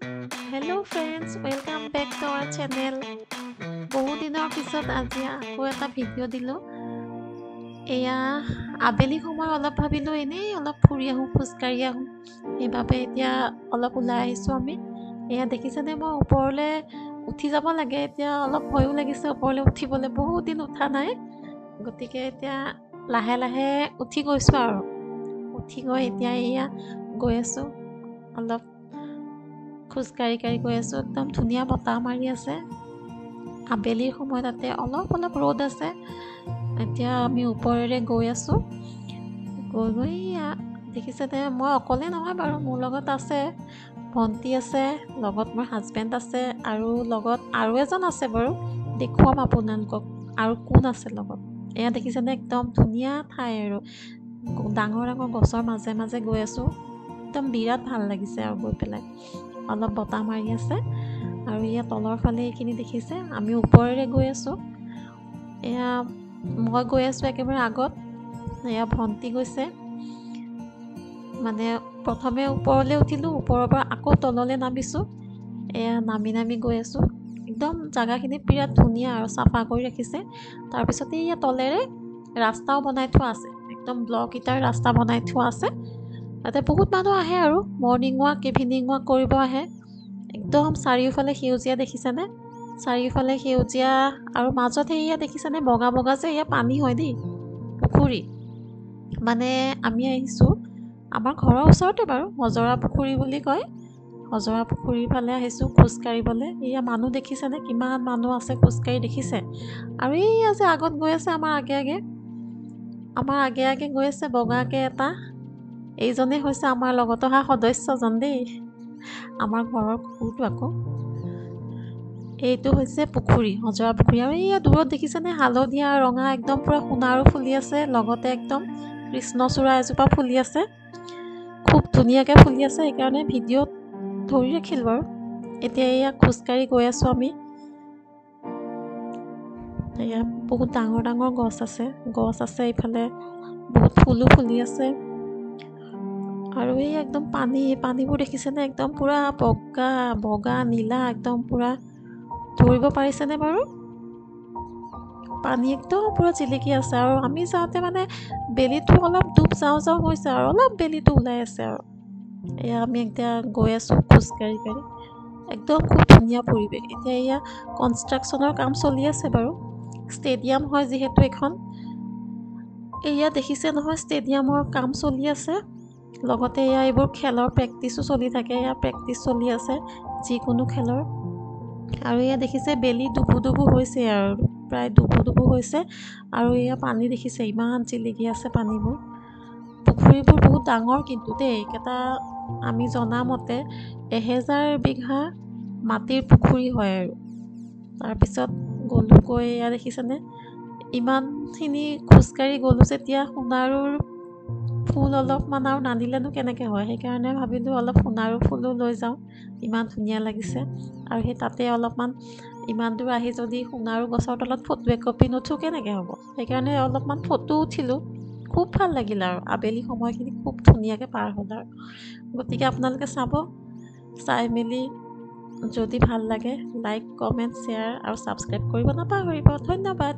Hello friends, welcome back to our channel. বহু দিনৰ পিছত আজি আকৌ এটা ভিডিঅ' দিলোঁ। এয়া আবেলি সময় অলপ ভাবিলোঁ এনেই অলপ ফুৰি আহোঁ, খোজকাঢ়ি আহোঁ। সেইবাবে এতিয়া অলপ ওলাই আহিছোঁ আমি। এয়া দেখিছেনে মই ওপৰলৈ উঠি যাব লাগে। এতিয়া অলপ ভয়ো লাগিছে ওপৰলৈ উঠিবলৈ, বহুত দিন উঠা নাই। গতিকে এতিয়া লাহে লাহে উঠি গৈছোঁ আৰু। উঠি গৈ এতিয়া এয়া গৈ আছোঁ অলপ খোজকাঢ়ি গৈ আছোঁ। একদম ধুনীয়া বতাহ মাৰি আছে। আবেলিৰ সময়ত তাতে অলপ ৰ'দ আছে। এতিয়া আমি ওপৰেৰে গৈ আছোঁ। গৈ দেখিছেনে মই অকলে নহয় বাৰু, মোৰ লগত আছে ভণ্টি আছে, লগত মোৰ হাজবেণ্ড আছে আৰু লগত আৰু এজন আছে বাৰু। দেখুৱাম আপোনালোকক আৰু কোন আছে লগত। এয়া দেখিছেনে একদম ধুনীয়া ঠাই আৰু ডাঙৰ গছৰ মাজে মাজে গৈ আছোঁ। একদম বিৰাট ভাল লাগিছে আৰু গৈ পেলাই। অলপ বতাহ মাৰি আছে আৰু ইয়াত তলৰ ফালে এইখিনি দেখিছে আমি ওপৰেৰে গৈ আছোঁ। এয়া মই গৈ আছোঁ একেবাৰে আগত, এয়া ভণ্টি গৈছে। মানে প্ৰথমে ওপৰলৈ উঠিলোঁ, ওপৰৰ পৰা আকৌ তললৈ নামিছোঁ। এয়া নামি গৈ আছোঁ। একদম জেগাখিনি বিৰাট ধুনীয়া আৰু চাফা কৰি ৰাখিছে। তাৰপিছতে এয়া তলেৰে ৰাস্তাও বনাই থোৱা আছে, একদম ব্লক ইটাৰ ৰাস্তা বনাই থোৱা আছে। তাতে বহুত মানুহ আহে আৰু মৰ্ণিং ৱাক ইভিনিং ৱাক কৰিব আহে। একদম চাৰিওফালে সেউজীয়া দেখিছেনে, চাৰিওফালে সেউজীয়া আৰু মাজত সেয়া দেখিছেনে বগা যে এয়া পানী হয় দেই, পুখুৰী। মানে আমি আহিছোঁ আমাৰ ঘৰৰ ওচৰতে বাৰু, হজৰা পুখুৰী বুলি কয়। হজৰা পুখুৰীৰ ফালে আহিছোঁ খোজকাঢ়িবলৈ। এয়া মানুহ দেখিছেনে কিমান মানুহ আছে খোজকাঢ়ি, দেখিছে? আৰু এইয়া যে আগত গৈ আছে আমাৰ আগে গৈ আছে বগাকৈ এটা, এইজনে হৈছে আমাৰ লগত অহা সদস্যজন দেই, আমাৰ ঘৰৰ কুকুৰটো আকৌ। এইটো হৈছে পুখুৰী, হজৰা পুখুৰী। আৰু এইয়া দূৰত দেখিছেনে হালধীয়া ৰঙা একদম পূৰা সোণাৰু ফুলি আছে, লগতে একদম কৃষ্ণচূড়া এজোপা ফুলি আছে, খুব ধুনীয়াকৈ ফুলি আছে। সেইকাৰণে ভিডিঅ'ত ধৰি ৰাখিলোঁ বাৰু। এতিয়া এয়া খোজকাঢ়ি গৈ আছোঁ আমি। এয়া বহুত ডাঙৰ গছ আছে এইফালে, বহুত ফুলো ফুলি আছে। আৰু এই একদম পানীবোৰ দেখিছেনে একদম পূৰা বগা নীলা, একদম পূৰা ধৰিব পাৰিছেনে বাৰু? পানী একদম পূৰা জিলিকি আছে। আৰু আমি যাওঁতে মানে বেলিটো অলপ ডুব যাওঁ হৈছে আৰু অলপ বেলিটো ওলাই আছে আৰু। এয়া আমি এতিয়া গৈ আছোঁ খোজকাঢ়ি। একদম খুব ধুনীয়া পৰিৱেশ। এতিয়া এয়া কনষ্ট্ৰাকশ্যনৰ কাম চলি আছে বাৰু, ষ্টেডিয়াম হয় যিহেতু এইখন। এয়া দেখিছে নহয় ষ্টেডিয়ামৰ কাম চলি আছে। লগতে এয়া এইবোৰ খেলৰ প্ৰেক্টিছো চলি থাকে। এয়া প্ৰেক্টিচ চলি আছে যিকোনো খেলৰ। আৰু এয়া দেখিছে বেলি ডুবু হৈছে আৰু প্ৰায় ডুবু হৈছে। আৰু এয়া পানী দেখিছে ইমান জিলিকি আছে পানীবোৰ। পুখুৰীবোৰ বহুত ডাঙৰ কিন্তু দেই, এইকেইটা আমি জনামতে 1000 বিঘা মাটিৰ পুখুৰী হয় আৰু। তাৰপিছত গ'লোঁ গৈ এয়া দেখিছেনে ইমানখিনি খোজকাঢ়ি গ'লোঁ যেতিয়া সোণাৰুৰ ফুল অলপমান আৰু নানিলেনো কেনেকৈ হয়। সেইকাৰণে ভাবিলোঁ অলপ সোণাৰু ফুলো লৈ যাওঁ, ইমান ধুনীয়া লাগিছে। আৰু সেই তাতে অলপমান ইমান দূৰ আহি যদি সোণাৰু গছৰ তলত ফটো একপি নুঠোঁ কেনেকৈ হ'ব। সেইকাৰণে অলপমান ফটো উঠিলোঁ। খুব ভাল লাগিল আৰু আবেলি সময়খিনি খুব ধুনীয়াকৈ পাৰ হ'ল আৰু। গতিকে আপোনালোকে চাই মেলি যদি ভাল লাগে লাইক কমেণ্ট শ্বেয়াৰ আৰু ছাবস্ক্ৰাইব কৰিব নাপাহৰিব। ধন্যবাদ।